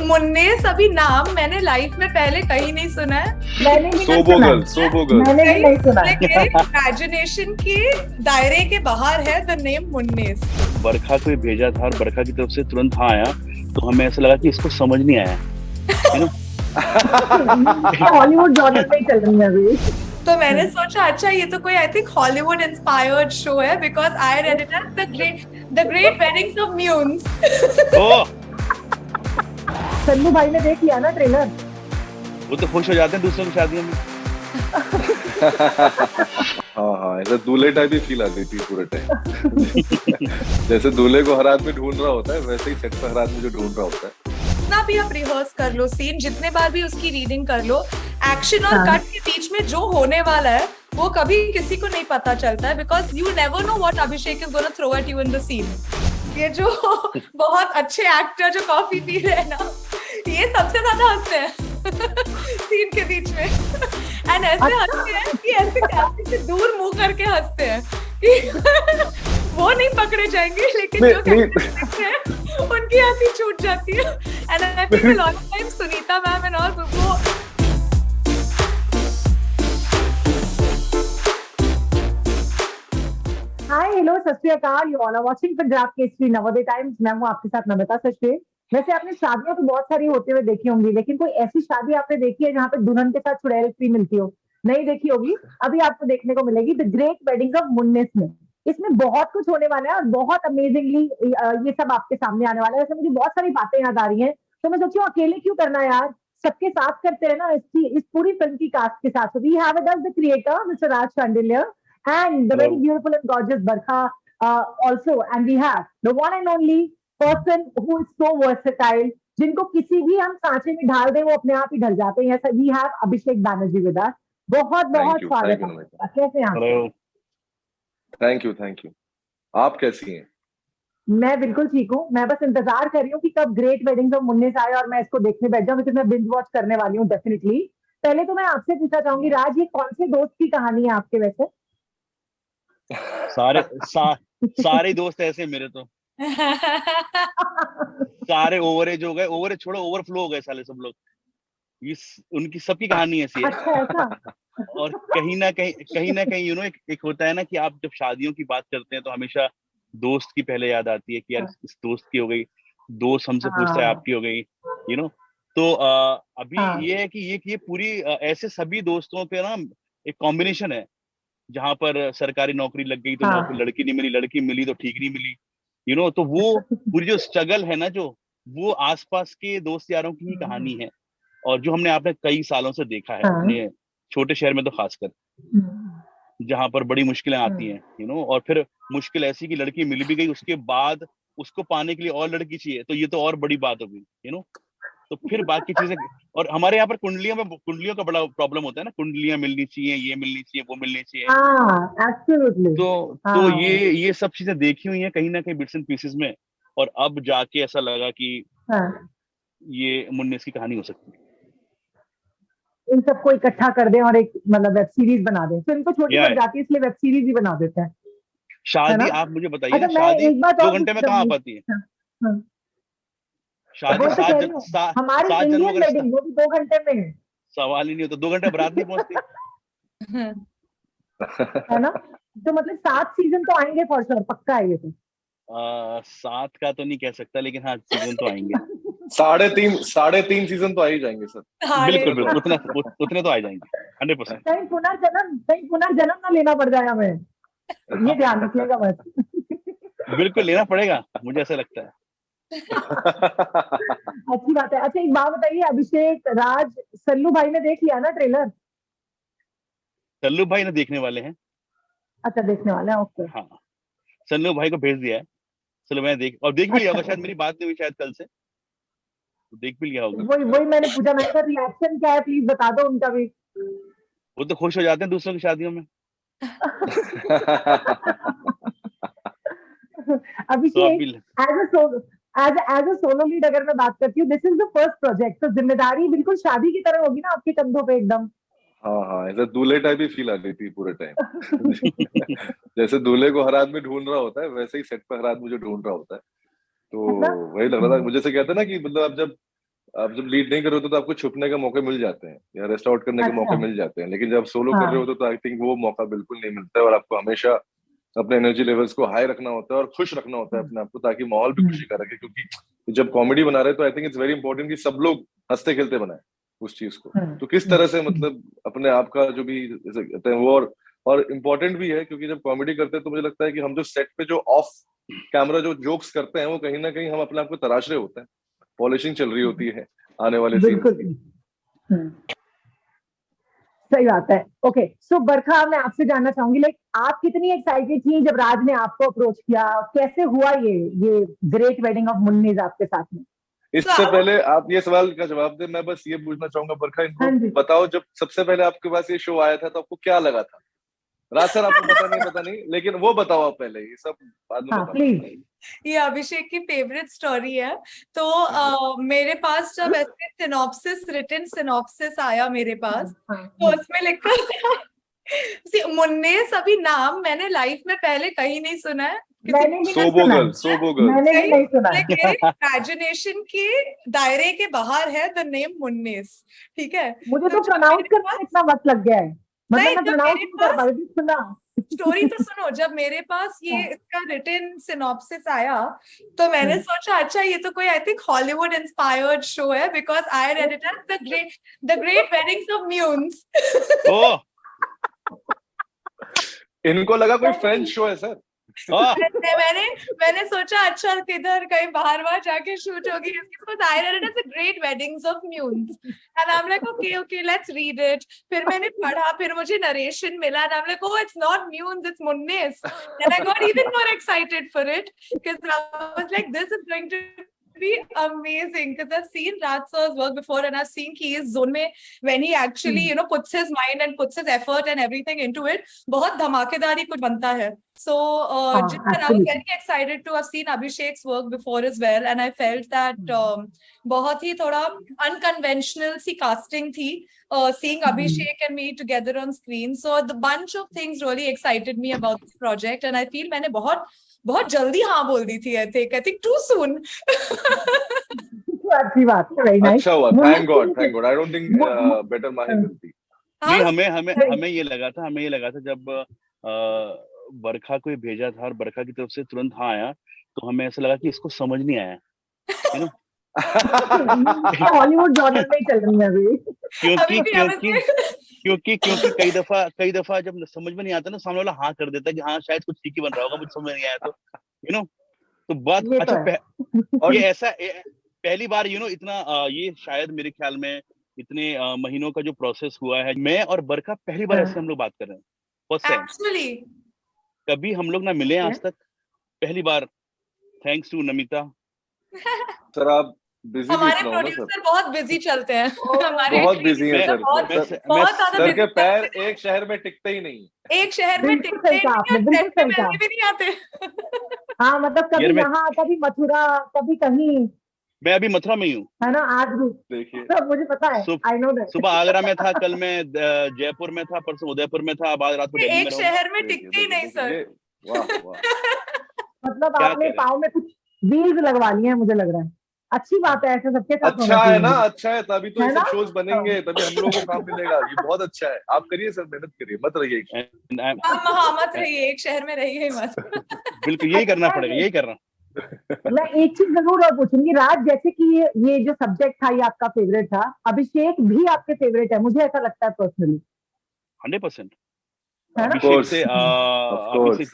मुन्नेस अभी नाम मैंने लाइफ में पहले कहीं नहीं सुना है। मैंने भी नहीं सुना। मैंने भी नहीं सुना। मेरे इमेजिनेशन के दायरे के बाहर है द नेम मुन्नेस। बरखा को भेजा था और बरखा की तरफ से तुरंत हाँ आया, तो हमें ऐसा लगा कि इसको समझ नहीं आया, यू नो। हॉलीवुड जॉनर में ही चल रही है अभी। तो मैंने सोचा अच्छा ये तो कोई I think Hollywood inspired show है because I read it as the great weddings of Munnes. Oh, Sannu भाई ने देख लिया ना ट्रेलर? वो तो खुश हो जाते हैं दूसरों की शादियों में। हाँ, ऐसा दूल्हे टाइप ही फील आती थी पूरे टाइम। जैसे दूल्हे को हर आदमी ढूंढ रहा होता है, वैसे ही सेट पर हर आदमी जो ढूंढ रहा होता है। जितना भी आप रिहर्स कर लो सीन, जितने बार भी उसकी रीडिंग कर लो, एक्शन और कट के बीच में जो होने वाला है वो कभी किसी को नहीं पता चलता है because you never know what Abhishek is gonna throw at you in the scene. ये जो बहुत अच्छे एक्टर जो कॉफी पी रहे हैं ना, ये सबसे ज्यादा हंसते हैं सीन के बीच में। एंड ऐसे हंसते हैं कि ऐसे कैमरे से दूर मुंह करके हंसते हैं कि वो नहीं पकड़े जाएंगे, लेकिन जो कैमरे हैं उनकी हंसी छूट जाती है। And I feel a lot of time Sunita ma'am and all वो हाय हेलो सत श्री अकाल, you all are watching Punjab Kesari Navodaya Times. मैं हूँ आपके साथ नमिता सचदेव। वैसे आपने शादियां तो बहुत सारी होते हुए देखी होंगी, लेकिन कोई ऐसी शादी आपने देखी है जहाँ पे दुल्हन के साथ चुड़ैल फ्री मिलती हो? नहीं देखी होगी। अभी आपको देखने को मिलेगी द ग्रेट वेडिंग्स ऑफ मुन्नेस में। इसमें बहुत कुछ होने वाला है और बहुत अमेजिंगली ये सब आपके सामने आने वाला है। वैसे मुझे बहुत सारी बातें याद आ रही हैं, तो मैं सोची अकेले क्यों करना यार, सबके साथ करते हैं ना इस पूरी फिल्म की कास्ट के साथ। We have with us the creator mister Raj Shandilya and the very beautiful and gorgeous Barkha also, and we have the one and only person who is so versatile, जिनको किसी भी हम सांचे में ढाल दें वो अपने आप ही ढल जाते हैं। ऐसा we have Abhishek Banerjee with us। बहुत बहुत स्वागत है आपका। कैसे हैं आप? Thank you. आप कैसी हैं? मैं बिल्कुल ठीक हूँ। मैं बस इंतजार कर रही हूँ कि कब ग्रेट वेडिंग्स ऑफ मुन्नेस आए और मैं इसको देखने बैठ जाऊँ, क्योंकि मैं बिंज वॉच करने वाली हूँ डेफिनेटली। पहले तो मैं आपसे पूछना चाहूंगी राज, ये कौन से दोस्त की कहानी है आपके? वैसे सारे दोस्त ऐसे मेरे तो सारे ओवरेज हो गए, ओवरेज छोड़ो ओवरफ्लो हो गए साले सब लोग। ये उनकी सबकी कहानी ऐसी है। अच्छा ऐसा? और कहीं ना कहीं यू नो एक होता है ना कि आप जब शादियों की बात करते हैं तो हमेशा दोस्त की पहले याद आती है कि यार इस दोस्त की हो गई, दोस्त हमसे पूछता है आपकी हो गई, यू नो। तो अभी ये है कि ये पूरी ऐसे सभी दोस्तों के ना एक कॉम्बिनेशन है जहां पर सरकारी नौकरी लग गई तो नौकरी, लड़की नहीं मिली, लड़की मिली तो ठीक नहीं मिली, यू नो। तो वो पूरी जो स्ट्रगल है ना, जो वो आसपास के दोस्त यारों की ही कहानी है और जो हमने आपने कई सालों से देखा है अपने छोटे शहर में तो खासकर, जहां पर बड़ी मुश्किलें आती हैं, यू नो। और फिर मुश्किल ऐसी कि लड़की मिल भी गई, उसके बाद उसको पाने के लिए और लड़की चाहिए, तो ये तो और बड़ी बात हो गई, यू नो। तो फिर बाकी चीजें, और हमारे यहाँ पर कुंडलियों का बड़ा प्रॉब्लम होता है ना, कुंडलियां मिलनी चाहिए, ये मिलनी चाहिए, वो मिलनी चाहिए। तो ये सब चीजें देखी हुई हैं कहीं ना कहीं बिट्स एंड पीसेस में, और अब जाके ऐसा लगा कि ये मुन्नेस की कहानी हो सकती है। इन सबको इकट्ठा कर दें और एक मतलब वेब सीरीज बना दें। फिल्म तो छोटी पड़ जाती है, इसलिए वेब सीरीज ही बना देते हैं। शादी आप मुझे बताइए ना, अच्छा, शादी एक बात 2 और घंटे में कहाँ आ पाती है? शादी वो तो कह रही हूँ, हमारी 7 जनों इंडियन का वेडिंग वो भी 2 घंटे में है। सवाल ही नहीं होता, 2 घंटे बारात नहीं पहुंचती है ना? तो मतलब 7 सीजन तो आएंगे फॉर श्योर, पक्का है ये तो। 7 का तो नहीं कह सकता, लेकिन हाँ सीजन तो आएंगे। 3.5 सीजन तो आ ही जाएंगे सर। बिल्कुल उतने तो आ जाएंगे 100%। कहीं पुनर्जन्म ना लेना पड़ जाए हमें, ये ध्यान रखिएगा बस। बिल्कुल लेना पड़ेगा, मुझे ऐसा लगता है। अच्छी बात है। अच्छा एक बात बताइए, अभिषेक, राज, सल्लू भाई ने देख लिया ना ट्रेलर? सल्लू भाई ने देखने वाले हैं। अच्छा देखने वाले हैं, ओके। हाँ, सल्लू भाई को भेज दिया है। सल्लू भाई देख भी लिया होगा, शायद मेरी बात नहीं हुई शायद कल से, तो देख भी लिया होगा। वही मैंने पूछा, मैंने कहा रिएक्शन क्या है, प्लीज बता दो उनका भी। वो तो खुश हो जाते हैं दूसरों की शादियों में। अभिषेक, एज अ सोलो लीड अगर मैं बात करती हूँ, this is the first project, तो जिम्मेदारी बिल्कुल शादी की तरह होगी ना आपके कंधों पे एकदम। हाँ, ऐसा दूल्हे टाइप ही फील आती थी पूरे टाइम। जैसे दूल्हे को हर आदमी ढूंढ रहा होता है, वैसे ही सेट पर हर आदमी जो ढूंढ रहा होता है। तो वही लग रहा था मुझे, से कहते हैं ना कि मतलब आप जब आप जब लीड नहीं कर रहे होते तो आपको छुपने का मौके मिल जाते हैं या रेस्ट आउट करने के मौके अच्छा। मिल जाते हैं, लेकिन जब सोलो कर हाँ। रहे होते तो आई थिंक वो मौका बिल्कुल नहीं मिलता है, और आपको हमेशा अपने एनर्जी लेवल्स को हाई रखना होता है और खुश रखना होता है अपने आप को, ताकि माहौल भी खुशी का रखे, क्योंकि जब कॉमेडी बना रहे हैं तो I think it's very important कि सब लोग हंसते खेलते बनाए उस चीज को। तो किस तरह से मतलब अपने आप का जो भी जैसे कहते हैं वो, और इम्पोर्टेंट भी है, क्योंकि जब कॉमेडी करते हैं तो मुझे लगता है कि हम जो सेट पे जो ऑफ कैमरा जो जोक्स करते हैं वो कहीं ना कहीं हम अपने आप को तराश रहे होते हैं, पॉलिशिंग चल रही होती है आने वाले सीन्स बिल्कुल। की। सही बात है। ओके, सो बरखा, मैं आपसे जानना चाहूंगी, लाइक आप कितनी एक्साइटेड थी जब राज ने आपको अप्रोच किया? कैसे हुआ ये ग्रेट वेडिंग ऑफ मुन्नीज आपके साथ में? इससे पहले आप ये सवाल का जवाब दें, मैं बस ये पूछना चाहूंगा बरखा, इनको हाँ जी। बताओ जब सबसे पहले आपके पास ये शो आया था तो आपको क्या लगा था? राज सर आपको पता नहीं, लेकिन वो बताओ आप पहले, ये सब बाद में हाँ बताओ। प्लीज। ये अभिषेक की फेवरेट स्टोरी है। तो मेरे पास जब ऐसे सिनॉप्सिस, रिटन सिनॉप्सिस आया मेरे पास, तो उसमें लिखा था मुन्नेस। अभी नाम मैंने लाइफ में पहले कहीं नहीं सुना है। मैंने भी नहीं सोबोगल, सुना है। सोबोगल। मैंने भी नहीं सुना है। मेरे इमेजिनेशन के दायरे के बाहर है द नेम मुन्नेस, ठीक है। मुझे तो जब प्रोनाउंस मेरे करने में पास- इतना वक्त लग गया है, मतलब नहीं, मैं जब प्रोनाउंस मेरे नहीं कर पास पाई थी, सुना। स्टोरी तो सुनो, जब मेरे पास ये इसका रिटन सिनॉप्सिस आया तो मैंने सोचा अच्छा ये तो कोई I think Hollywood inspired show है, because I read it as the great weddings of Munnes. Oh इनको लगा कोई फ्रेंच शो है सर। मैंने सोचा अच्छा किधर कहीं बाहर जाके शूट होगी इसकी, I read it as the great weddings of Munnes and I am like okay let's read it. फिर मैंने पढ़ा, फिर मुझे नरेशन मिला and I am like oh it's not Munnes, it's Munnes, and I got even more excited for it because I was like this is going to be amazing because I've seen Raj sir's work before and I've seen कि इस zone में when he actually puts his mind and puts his effort and everything into it, बहुत धमाकेदार ही कुछ बनता है। So and I was very excited to have seen Abhishek's work before as well, and I felt that बहुत ही थोड़ा unconventional सी casting थी, seeing Abhishek and me together on screen. So the bunch of things really excited me about this project, and I feel मैंने बहुत जल्दी हाँ बोल दी थी। I think too soon. अच्छी बात है, वेरी नाइस। अच्छा हुआ, thank God. I don't think better Mahi मिलती। नहीं, हमें ये लगा था जब बरखा को भेजा था और बरखा की तरफ से तुरंत हाँ आया, तो हमें ऐसा लगा कि इसको समझ नहीं आया, यू नो। हॉलीवुड जॉनर में चल रही है अभी। क्योंकि कई दफा जब समझ में नहीं आता ना, सामने वाला हाँ कर देता है कि हाँ शायद कुछ ठीक ही बन रहा होगा, मुझे समझ में नहीं आया तो तो बात अच्छा और ये ऐसा पहली बार इतना ये शायद मेरे ख्याल में इतने महीनों का जो प्रोसेस हुआ है, मैं और बरखा पहली बार ऐसे हम लोग बात कर रहे हैं, फर्स्ट टाइम। कभी हम लोग ना मिले आज तक, पहली बार, थैंक्स टू नमिता। सर आप बिजी हमारे प्रोड्यूसर बहुत बिजी चलते हैं, हमारे बहुत बिजी हैं सर। बहुत ज्यादा सर के पैर एक शहर में टिकते ही नहीं, एक शहर में टिकते ही नहीं आते। हाँ, मतलब कभी यहाँ, कभी मथुरा, कभी कहीं। मैं अभी मथुरा में ही हूँ, है ना, आज भी। देखिए तो मुझे पता है, आई नो दैट। सुबह आगरा में था, कल मैं जयपुर में था, परसों उदयपुर में था, बाद रात को दिल्ली में। एक शहर में टिकते ही नहीं सर। वाह वाह। मतलब आपने पाँव में कुछ व्हील्स लगवा लिए हैं, मुझे लग रहा है। अच्छी बात है, ऐसे सबके साथ अच्छा है ना, अच्छा है, तभी तो ये सब शोज बनेंगे, तभी हम लोगों को काम मिलेगा। ये बहुत अच्छा है, आप करिए सर, मेहनत करिए, मत रहिए। हाँ मत रहिए, एक शहर में रहिए मत। बिल्कुल यही करना पड़ेगा, यही कर रहा हूँ। मैं एक चीज जरूर और पूछूंगी, राज, जैसे कि ये जो सब्जेक्ट था ये आपका फेवरेट था, अभिषेक भी आपके फेवरेट है, मुझे ऐसा लगता है पर्सनली। 100%। अभिषेक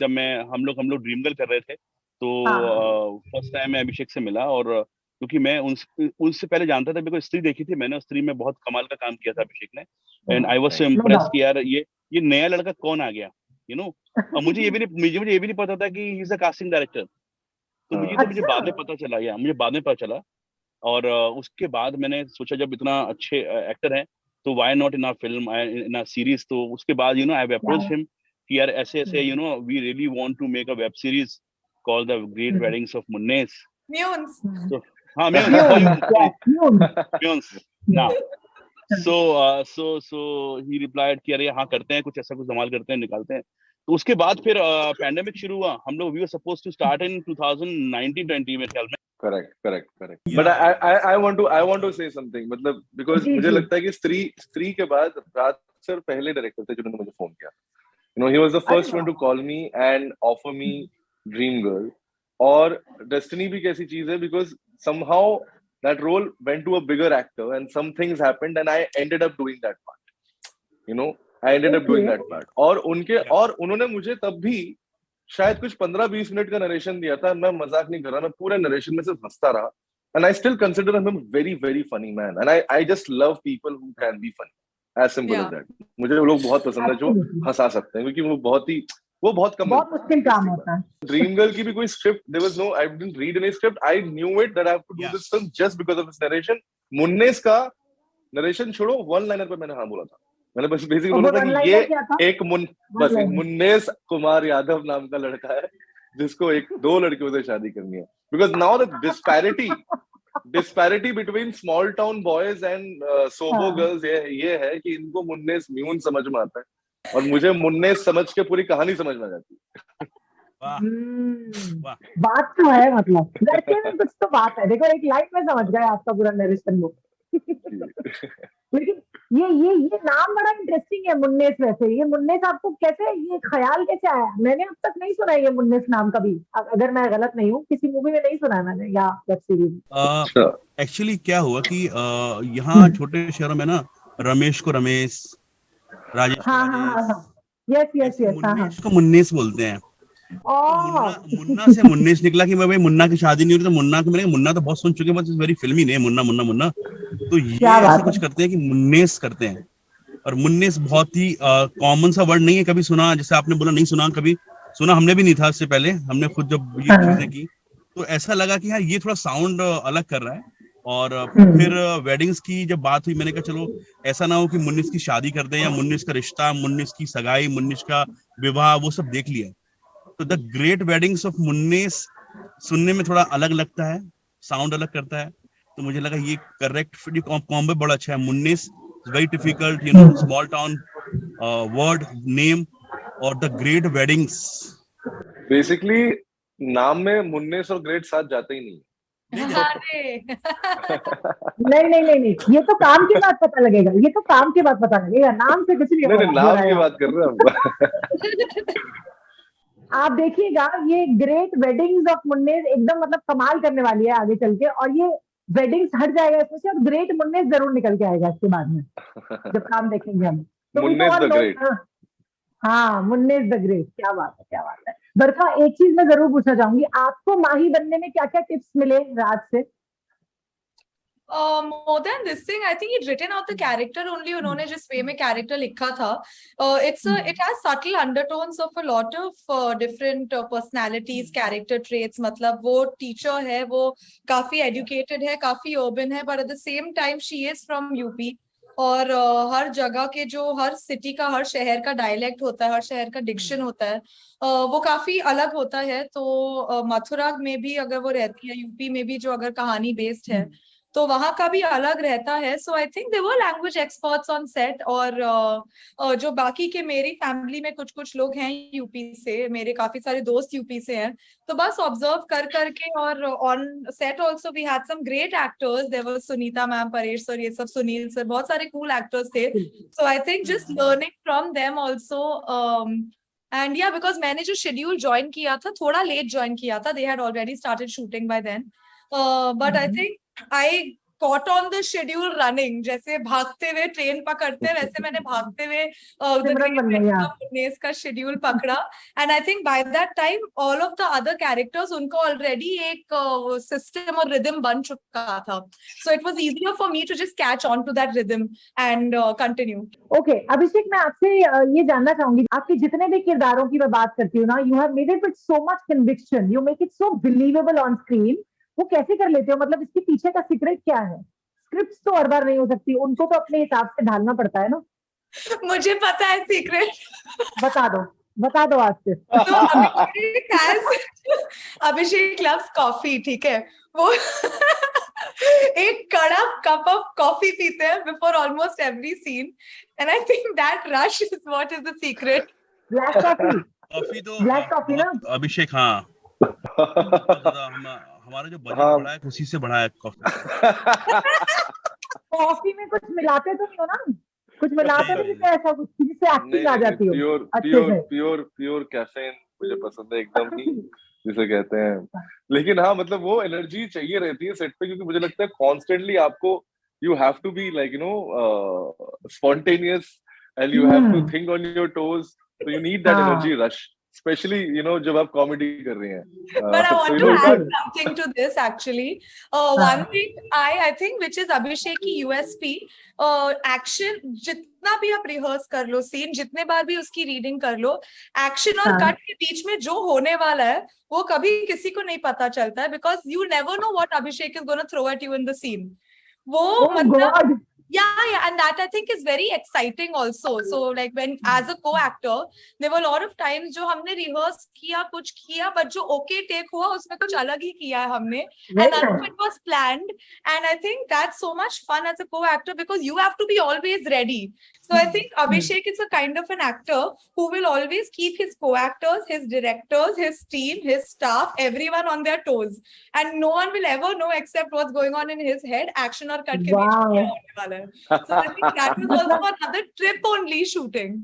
जब हम लोग ड्रीम गर्ल कर रहे थे तो फर्स्ट टाइम मैं अभिषेक से मिला, और क्योंकि मैं उनसे पहले जानता था, बिकॉज़ स्त्री देखी थी मैंने, स्त्री में बहुत कमाल का काम किया था अभिषेक ने, and I was so impressed कि यार ये नया लड़का कौन आ गया, और मुझे ये भी नहीं पता था कि he is a casting director. तो मुझे बाद में पता चला, और उसके बाद मैंने सोचा जब इतना अच्छे एक्टर हैं तो why not in our film, in our series. तो उसके बाद आई हैव अप्रोच्ड हिम कि यार ऐसे we really want to make a web series called the great weddings of Munnes. Munnes. So, Munnes ना। So he replied कि अरे हाँ करते हैं, कुछ ऐसा कुछ धमाल करते हैं, निकालते हैं। तो उसके बाद फिर पैंडेमिक शुरू हुआ, हम लोग we were supposed to start in 2019-20 में ख्याल में। Correct but I want to say something, मतलब बिकॉज मुझे लगता है कि स्त्री के बाद राज सर पहले डायरेक्टर थे जिन्होंने मुझे फोन किया. You know, he was the first one to call me and offer me Dream Girl. और Destiny भी कैसी चीज है, because somehow that role went to a bigger actor and some things happened and I ended up doing that part. You know, I ended up doing that part. और उन्होंने मुझे तब भी शायद कुछ 15-20 मिनट का नरेशन दिया था. मैं मजाक नहीं कर रहा, मैं पूरे नरेशन में सिर्फ हंसता रहा. And I still consider him a very very funny man. And I just love people who can be funny. As simple as that. मुझे वो लोग बहुत पसंद है जो हंसा सकते हैं, क्योंकि वो बहुत मुश्किल काम होता है. ड्रीम गर्ल की भी कोई script, there was no, I didn't read any script. I knew it that I have to do this film just because of this narration. मुन्नेस का नरेशन छोड़ो, वन लाइनर पे मैंने हाँ बोला था. मैंने बस बेसिकली बोला था कि ये एक मुन्नेस कुमार यादव नाम का लड़का है जिसको दो लड़कियों से शादी करनी है. Because now the disparity between small town boys and sobo girls ये है कि इनको मुन्नेस म्यून समझ में आता है और मुझे मुन्नेस समझ के पूरी कहानी समझ में आ जाती है. बात तो है, मतलब लड़के में कुछ तो बात है. देखो, एक लाइफ में समझ गए आपका पूरा नरेशन वो. लेकिन ये नाम बड़ा इंटरेस्टिंग है, मुन्नेस. वैसे ये मुन्नेस आपको कैसे, ये ख्याल कैसे आया? मैंने अब तक नहीं सुना ये मुन्नेस नाम कभी, अगर मैं गलत नहीं हूँ. किसी मूवी में नहीं सुना मैंने या वेब सीरीज. एक्चुअली क्या हुआ कि यहाँ छोटे शहरों में ना रमेश को रमेश, राजेश को राजेश, मुन्नेस को मुन्नेस बोलते हैं. मुन्ना से मुन्नेस निकला कि मैं भाई मुन्ना की शादी नहीं हो रही, तो मुन्ना को मैंने मुन्ना तो बहुत सुन चुके, बस वेरी फिल्मी नहीं, मुन्ना मुन्ना मुन्ना. तो ये ऐसा कुछ करते हैं कि मुन्नेस करते हैं. और मुन्नेस बहुत ही कॉमन सा वर्ड नहीं है. कभी सुना, जैसे आपने बोला नहीं सुना, कभी सुना हमने भी नहीं था. इससे पहले हमने खुद जब ये चीजें की तो ऐसा लगा कि हाँ ये थोड़ा साउंड अलग कर रहा है. और फिर वेडिंग्स की जब बात हुई, मैंने कहा चलो ऐसा ना हो कि मुन्नेस की शादी कर दें या मुन्नेस का रिश्ता, मुन्नेस की सगाई, मुन्नेस का विवाह, वो सब देख लिया. तो द ग्रेट वेडिंग्स ऑफ मुन्नेस सुनने में थोड़ा अलग लगता है, साउंड अलग करता है. तो मुझे लगा ये करेक्ट कॉम्बो बड़ा अच्छा है. Munnes very difficult, you know, small town word name, और द ग्रेट वेडिंग्स. बेसिकली नाम में मुन्नेस और ग्रेट साथ जाते ही नहीं. नहीं, ये तो काम के बाद पता लगेगा. ये तो काम के बाद पता लगेगा, नाम से कुछ नहीं. नाम की बात कर रहे हैं आप देखिएगा, ये ग्रेट वेडिंग्स ऑफ मुन्नेस एकदम मतलब कमाल करने वाली है आगे चल के. और ये वेडिंग्स हट जाएगा इसमें से, और ग्रेट मुन्नेस जरूर निकल के आएगा इसके बाद में जब काम देखेंगे हम. तो मुन्नेस द ग्रेट. हाँ, मुन्नेस द ग्रेट. क्या बात है, क्या बात है. बरखा, एक चीज मैं जरूर पूछना चाहूंगी, आपको माही बनने में क्या क्या टिप्स मिले राज से? More than this thing, I think he'd written out the character only. उन्होंने जिस way में character लिखा था, it has subtle undertones of a lot of different personalities, character traits. मतलब वो teacher है, वो काफी educated है, काफी urban है, but at the same time she is from UP. और हर जगह के जो, हर सिटी का, हर शहर का डायलेक्ट होता है, हर शहर का डिक्शन होता है, वो काफी अलग होता है. तो मथुरा में भी अगर वो रहती है, यूपी में भी जो अगर कहानी बेस्ड है, तो वहां का भी अलग रहता है. So I think they were language experts on set. और जो बाकी के मेरी फैमिली में कुछ लोग हैं यूपी से, मेरे काफी सारे दोस्त यूपी से हैं, तो बस ऑब्जर्व करके. और on set also we had some great actors. There was Sunita ma'am, Paresh sir, ये सब, सुनील सर, बहुत सारे कूल एक्टर्स थे. So I think just learning from them also. And yeah, because मैंने जो शेड्यूल ज्वाइन किया था, थोड़ा लेट ज्वाइन किया था. They had already started shooting by then. But I think I caught on the schedule running. जैसे भागते हुए ट्रेन पकड़ते हैं, वैसे मैंने भागते हुए मुन्नेस का शेड्यूल पकड़ा. And I think by that time all of the other characters, उनको ऑलरेडी एक सिस्टम और रिदम बन चुका था. So it was easier for me to just catch on to that rhythm and continue. Okay, Abhishek, मैं आपसे ये जानना चाहूंगी, आपके जितने भी किरदारों की मैं बात करती हूँ ना, you have made it with so much conviction, you make it so believable on screen. वो कैसे कर लेते हो? मतलब इसके पीछे का सीक्रेट क्या है? स्क्रिप्ट्स तो हर बार नहीं हो सकती, उनको तो अपने हिसाब से ढालना पड़ता है ना. मुझे पता है सीक्रेट. बता दो आज से. अभिषेक लव्स कॉफी, ठीक है. वो एक कड़क कप ऑफ कॉफी पीते हैं before almost every scene. And I think that rush is what is the secret. Black coffee. Coffee तो ब्लैक कॉफी ना अभिषेक. हाँ, हमारा जो बजट हाँ। बढ़ा है उसी से बढ़ा है कॉफी। कॉफी में कुछ मिलाते तो नहीं हो ना? कुछ मिलाते नहीं क्या ऐसा कुछ जिससे एक्टिंग आ जाती हो प्योर अच्छे प्योर से? प्योर प्योर कैफीन मुझे पसंद है एकदम ही, जिसे कहते हैं। लेकिन हाँ मतलब वो एनर्जी चाहिए रहती है सेट पे, क्योंकि मुझे लगता है कॉन्स्टेंटली आपको you have to be like spontaneous and you have to think on your toes, so you need that energy rush, especially जब आप कॉमेडी कर रहे हैं। But I want to बिल्कुल। add something to this actually. One thing I think which is Abhishek की USP, action जितना भी आप रिहर्स कर लो सीन, जितने बार भी उसकी रीडिंग कर लो, एक्शन और कट के बीच में जो होने वाला है वो कभी किसी को नहीं पता चलता है, because you never know what Abhishek is going to throw at you in the scene. वो मतलब yeah, and that I think is very exciting also. So like when as a co-actor, there were a lot of times जो हमने rehearse किया, कुछ किया, but जो okay take हुआ उसमें कुछ अलग ही किया है हमने, and none of it was planned. And I think that's so much fun as a co-actor because you have to be always ready. So I think Abhishek is a kind of an actor who will always keep his co-actors, his directors, his team, his staff, everyone on their toes, and no one will ever know except what's going on in his head. Action और cut के बीच में क्या होने वाला है. So I think that was also another trip only shooting.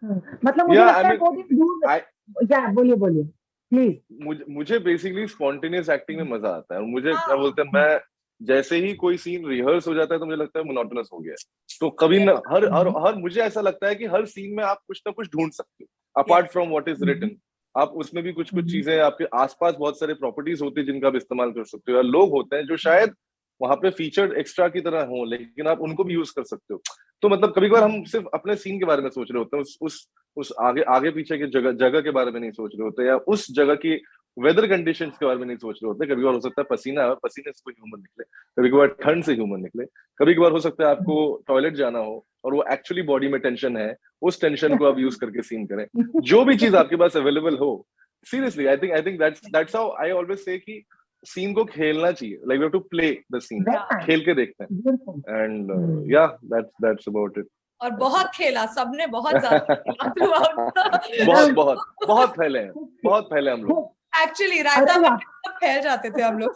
मतलब मुझे लगता है वो दिन दूर बोलिए प्लीज। मुझे बेसिकली स्पॉन्टेनियस एक्टिंग में मजा आता है, और मुझे क्या बोलते हैं, मैं जैसे ही कोई सीन रिहर्स हो जाता है तो मुझे लगता है मोनोटोनस हो गया, तो कभी न हर मुझे ऐसा लगता है कि हर सीन में आप कुछ ना कुछ ढूंढ सकते हो apart from what is written. आप उसमें भी कुछ चीजें, आपके आसपास बहुत सारे प्रॉपर्टीज होती है जिनका आप इस्तेमाल कर सकते हो, या लोग होते हैं जो शायद वहां पे फीचर्ड एक्स्ट्रा की तरह हो, लेकिन आप उनको भी यूज कर सकते हो। तो मतलब कभी कभार हम सिर्फ अपने सीन के बारे में सोच रहे होते हैं, उस आगे पीछे की जगह के बारे में नहीं सोच रहे होते, या उस जगह की वेदर कंडीशंस के बारे में नहीं सोच रहे होते। कभी कभार हो सकता है पसीना है, पसीने से कोई ह्यूमन निकले, कभी कभार ठंड से ह्यूमन निकले, कभी कभार हो सकता है आपको टॉयलेट जाना हो और वो एक्चुअली बॉडी में टेंशन है, उस टेंशन को आप यूज करके सीन करें। जो भी चीज आपके पास अवेलेबल हो, seriously I think that's how I always say कि सीन को खेलना चाहिए, like we have to play the scene, खेल के देखते हैं, एंड या दैट्स अबाउट इट। और बहुत खेला सबने, बहुत ज्यादा बहुत फैले हम लोग एक्चुअली। रायता में सब फैल जाते थे हम लोग।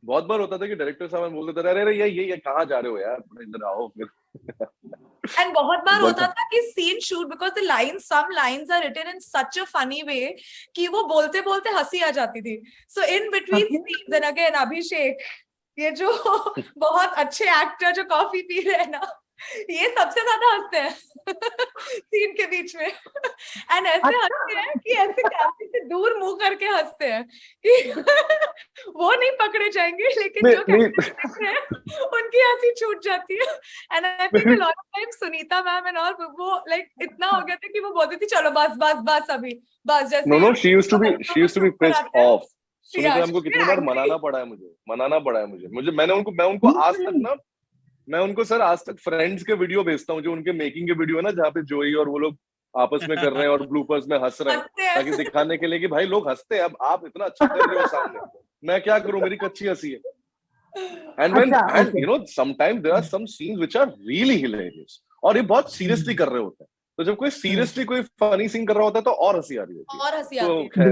बहुत बार होता था कि डायरेक्टर साहब बोलते थे अरे ये कहाँ जा रहे हो यार, इधर आओ फिर। एंड बहुत बार होता था कि scene shoot because the lines, some lines are written in such a funny way कि वो बोलते बोलते हंसी आ जाती थी। So in between scenes and again Abhishek, ये जो बहुत अच्छे एक्टर जो कॉफी पी रहे हैं ना, ये सबसे ज्यादा हंसते हैं सीन के बीच में, एंड ऐसे हंसते हैं कि ऐसे कैमरे से दूर मुंह करके हंसते हैं कि वो नहीं पकड़े जाएंगे, लेकिन जो कैमरे हैं उनकी हंसी छूट जाती है। And I think a lot of time Sunita ma'am and all वो लाइक इतना हो गया था कि वो बोलती थी चलो बस अभी बस, जैसे no she used to be pissed off. Sunita ma'am को कितनी बार मनाना पड़ा है मुझे मैं उनको आज तक फ्रेंड्स के वीडियो भेजता हूँ, जो उनके मेकिंग के वीडियो है ना, जहाँ पे जोई और वो लोग आपस में कर रहे हैं और ब्लूपर्स में हंस रहे हैं, ताकि दिखाने के लिए कि भाई लोग हंसते हैं, अब आप इतना अच्छा कर रहे हो सामने, मैं क्या करूं, मेरी कच्ची हंसी है। and sometimes there are some scenes which are really hilarious, और ये बहुत सीरियसली कर रहे होते हैं, तो जब कोई सीरियसली कोई फनी सीन कर रहा होता है तो और हंसी आ रही होती है।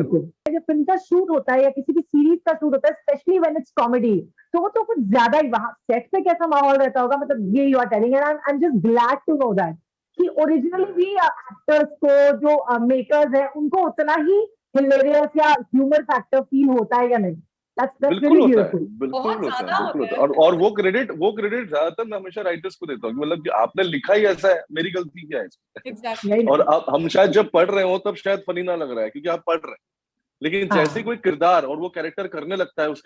जब फिल्म का शूट होता है या किसी भी सीरीज का शूट होता है, स्पेशली व्हेन इट्स कॉमेडी, तो कुछ ज्यादा ही वहां सेट पे कैसा माहौल रहता होगा, मतलब ये you are telling, and I am just glad to know that कि ओरिजिनली भी एक्टर्स को, जो मेकर्स हैं, उनको उतना ही हिलेरियस या ह्यूमर फैक्टर फील होता है या नहीं। बिल्कुल होता है। और वो क्रेडिट ज्यादातर मैं हमेशा राइटर्स को देता हूँ, मतलब कि आपने लिखा ही ऐसा है, मेरी गलती क्या है इसमें। और आप हम शायद जब पढ़ रहे हो तब शायद फनी ना लग रहा है क्योंकि आप पढ़ रहे हैं, लेकिन जैसे कोई किरदार और वो कैरेक्टर करने लगता है उस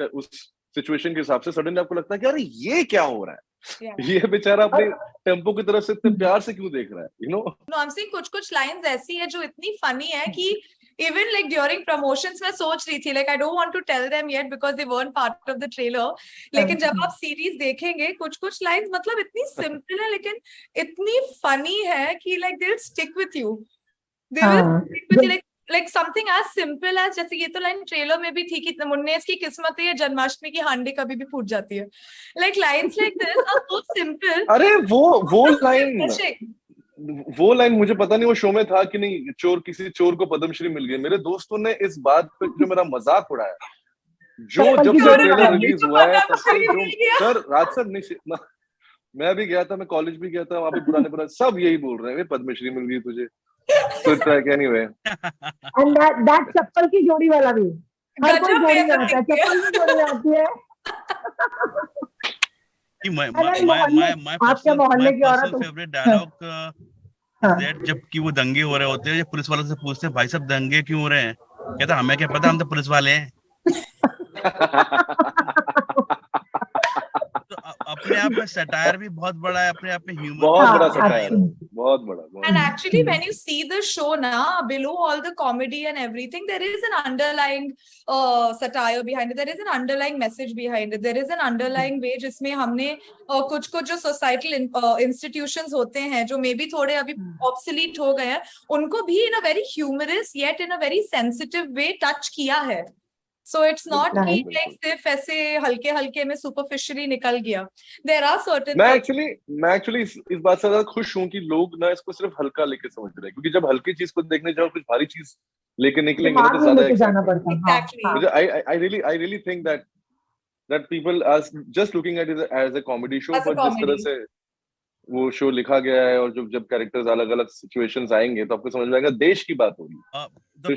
सिचुएशन के हिसाब से, सडनली आपको लगता है कि अरे ये क्या हो रहा है, ये बेचारा अपने टेम्पो की तरफ से इतने प्यार से क्यों देख रहा है, you know. I am seeing कुछ लाइंस ऐसी है जो इतनी फनी है कि even like during promotions मैं सोच रही थी, like I don't want to tell them yet because they weren't part of the trailer, लेकिन जब आप सीरीज देखेंगे कुछ लाइंस मतलब इतनी सिंपल है लेकिन इतनी फनी है कि like they'll stick with you, they will stick with you, like something as simple as, जैसे ये तो लाइन ट्रेलर में भी थी कि मुन्नेस की किस्मत है जन्माष्टमी की हांडी कभी भी फूट जाती है, like lines like this are so simple। अरे वो लाइन वो लाइन मुझे पता नहीं वो शो में था कि नहीं, चोर किसी चोर को पद्मश्री मिल गई। मेरे दोस्तों ने इस बात पे जो मेरा मजाक उड़ाया, जो जब से ट्रेलर रिलीज हुआ है तब से जो सर राज सर नहीं, मैं भी गया था, मैं कॉलेज भी गया था, वहां पे पुराने सब यही बोल रहे हैं पद्मश्री मिल गई तुझे। So it's like anyway. And that चप्पल की जोड़ी वाला भी हर कोई जोड़ी में आता है, चप्पल की जोड़ी में आती है। आपके मोहल्ले की औरत फेवरेट डायलॉग दैट जब कि वो दंगे हो रहे होते हैं, जब पुलिस वालों से पूछते हैं भाई साहब दंगे क्यों हो रहे हैं, कहता हमें क्या पता, हम तो पुलिस वाले हैं। अपने आप में सटायर भी बहुत बड़ा है, अपने आप में ह्यूमर बहुत बड़ा सटायर है, बहुत बड़ा। And actually, when you see the show now, below all the comedy and everything, there is an underlying satire behind it. There is an underlying message behind it. There is an underlying way जिसमें हमने कुछ जो societal institutions होते हैं, जो maybe थोड़े अभी obsolete हो गए हैं, उनको भी in a very humorous yet in a very sensitive way touch किया है. So it's not कि like सिर्फ ऐसे हल्के हल्के में superficially निकल गया. There are certain. मैं एक्चुअली इस बात से ज्यादा खुश हूँ कि लोग ना इसको सिर्फ हल्का लेके समझ रहे हैं, क्योंकि जब हल्की चीज को देखने जाओ कुछ भारी चीज लेके निकलेंगे तो ज्यादा जाना पड़ता है। Exactly. I really think that people are just looking at it as a comedy show, but जिस तरह से वो शो लिखा गया है और जब कैरेक्टर्स अलग अलग सिचुएशंस आएंगे तो आपको समझ में आएगा देश की बात होगी। The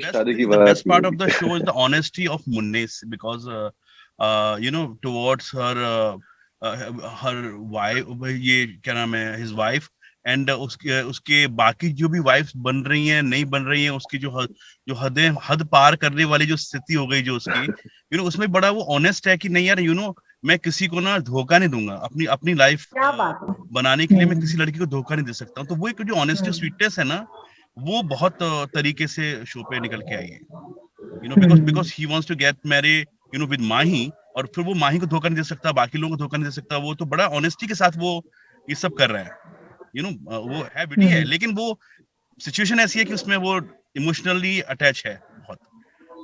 best part of the show is the honesty of Munnis, because you know, towards her wife, ये क्या नाम है, his wife, and उसके बाकी जो भी वाइफ्स बन रही हैं नहीं बन रही हैं, उसकी जो हद पार करने वाली जो स्थिति हो गई जो उसकी, you know, उसमें बड़ा वो ऑनेस्ट है कि नहीं यार, you know, मैं किसी को ना धोखा नहीं दूंगा, अपनी लाइफ बनाने के लिए मैं किसी लड़की को धोखा नहीं दे सकता हूँ। तो वो एक जो ऑनेस्टी स्वीटनेस है ना, वो बहुत तरीके से शो पे निकल के आई है, you know, because he wants to get married, you know, with माही, और फिर वो माही को धोखा नहीं दे सकता, बाकी लोगों को धोखा नहीं दे सकता, वो तो बड़ा ऑनेस्टी के साथ वो ये सब कर रहा है, you know, वो है विटी है, लेकिन वो सिचुएशन ऐसी है कि उसमें वो इमोशनली अटैच है बहुत,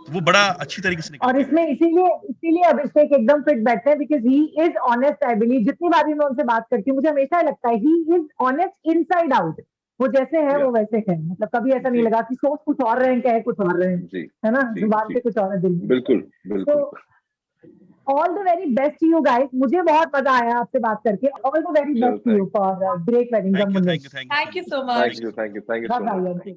तो वो बड़ा अच्छी तरीके से और इसमें इसीलिए अभिषेक एकदम फिट बैठते हैं, because he is honest. I believe जितनी बार भी मैं उनसे बात करती हूँ मुझे हमेशा लगता है he is honest inside out. वो जैसे है वो वैसे है, मतलब कभी ऐसा नहीं लगा कि सोच कुछ और रहे हैं, कहे कुछ और रहे हैं, है ना, जुबान पे कुछ और है दिल में। बिल्कुल। All the very best to you guys, मुझे बहुत मजा आया आपसे बात करके। All the very best to you for great wedding. Thank you so much. Thank you so much.